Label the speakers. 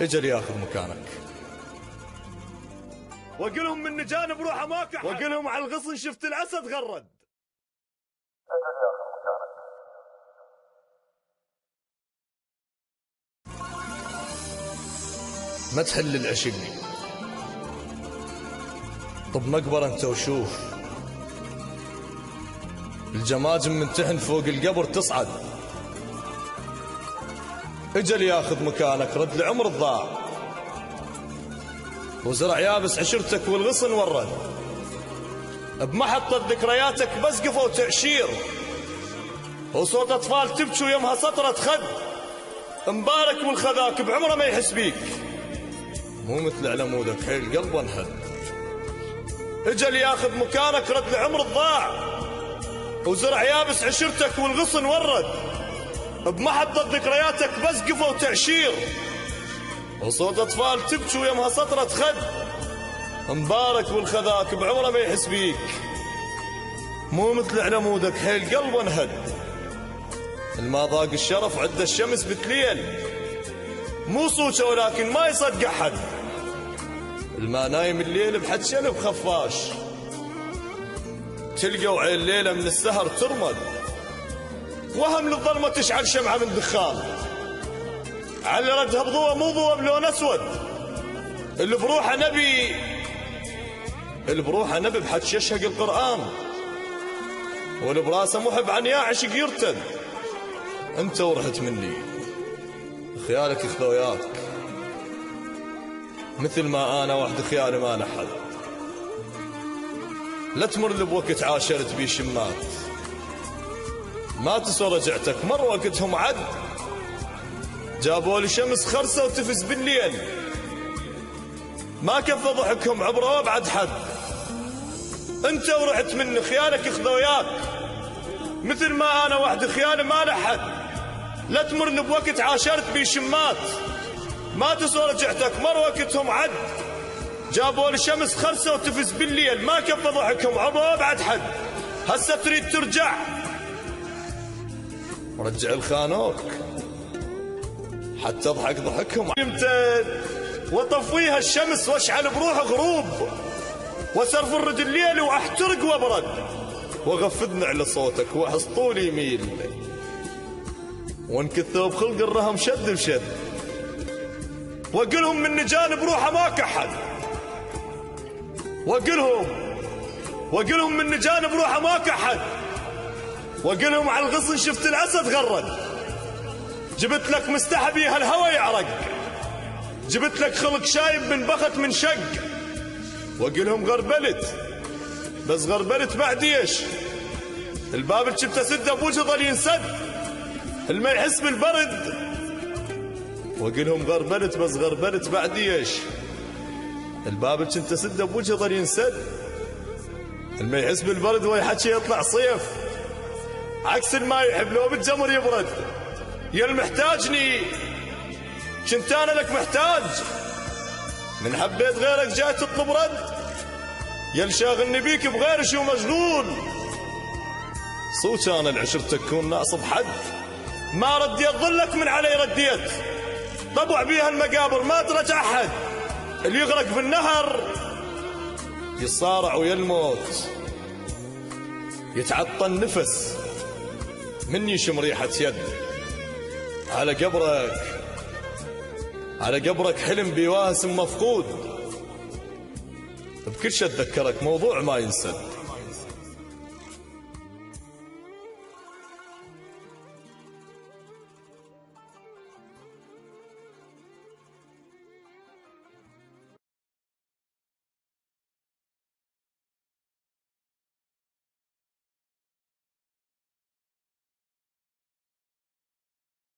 Speaker 1: اجل ياخذ مكانك.
Speaker 2: وقلهم من جانب روحه ما كحل، وقلهم على الغصن شفت الاسد غرد.
Speaker 3: اجل ياخذ مكانك.
Speaker 1: ما تحل العشق، طب مقبرة انت وشوف الجماجم من تحن فوق القبر تصعد. اجل ياخذ مكانك، رد العمر الضاع، وزرع يابس عشرتك والغصن ورد. بمحطة ذكرياتك بس قفوا تعشير، وصوت اطفال تبكي ويمها سطرة خد. مبارك والخذاك بعمره ما يحس بيك، مو مثل علمودك حيل قلبه انحد. اجل ياخذ مكانك، رد العمر الضاع، وزرع يابس عشرتك والغصن ورد. بمحطة ذكرياتك بس قفوا تعشير، وصوت اطفال تبكي ويمها سطرة خد. مبارك والخذاك بعمره ما يحس بيك، مو مثل علمودك حيل قلبه انهد. الما ضاق الشرف عد الشمس بتليل، مو صوته ولكن ما يصدق احد. الما نايم الليل بحد شلب خفاش، تلقوا عين الليله من السهر ترمد. وهم للظلمه تشعل شمعه من دخان، على ردها بضوء مو ضوء بلون اسود. اللي بروحه نبي بحد يشهق القران، واللي براسه محب عن يعشق يرتد. انت ورحت مني خيالك يخذ وياك، مثل ما انا وحد خيالي ما لحد. لا تمر لي بوقت عاشرت بيه شمات، ما تسوى رجعتك مر وقتهم عد. جابوا لي شمس خرسه وتفز بالليل، ما كفى ضحكهم عبره وابعد حد. انت ورحت مني خيالك يخذ وياك، مثل ما انا وحد خيالي ما لحد. لا تمر لي بوقت عاشرت بيه شمات، ما تسوى رجعتك مر وقتهم عد. جابوا لي شمس خرسه وتفز بالليل، ما كفى ضحكهم عبره وابعد حد. هسه تريد ترجع، رجع الخانوك حتى اضحك ضحكهم. يمتد وطفيها الشمس واشعل بروح غروب، وسرف الرد الليل واحترق وابرد. وغفدني على صوتك واحس طولي يميل، وانكثوا بخلق الرهم شد بشد. وقلهم من جانب روحه ما كحد، وقلهم من جانب روحه ما كحد. وقلهم على الغصن شفت الاسد غرد. جبت لك مستحبي هالهوى يعرق، جبت لك خلق شايب من بخت من شق. وقلهم غربلت بس غربلت بعد ايش؟ الباب اللي شفته سده بوجه ظل ينسد، الما يحس بالبرد. وقلهم غربلت بس غربلت بعد ايش؟ الباب اللي كنت سده بوجه ظل ينسد، الما يحس بالبرد ويحكي يطلع صيف. عكس الما يحب لو بالجمر يبرد. يا المحتاجني كنت انا لك محتاج، من حبيت غيرك جاي تطلب رد. يا الشاغلني بيك بغير شو مشغول، صوت انا العشرتك كون ناصب حد. ما رديت ظلك من علي رديت، طبع بيها المقابر ما ترجع حد. اللي يغرق في النهر يصارع ويا الموت، يتعطى النفس من يشم ريحة يد. على قبرك حلم بواسم مفقود، بكل شي اتذكرك موضوع ما ينسد.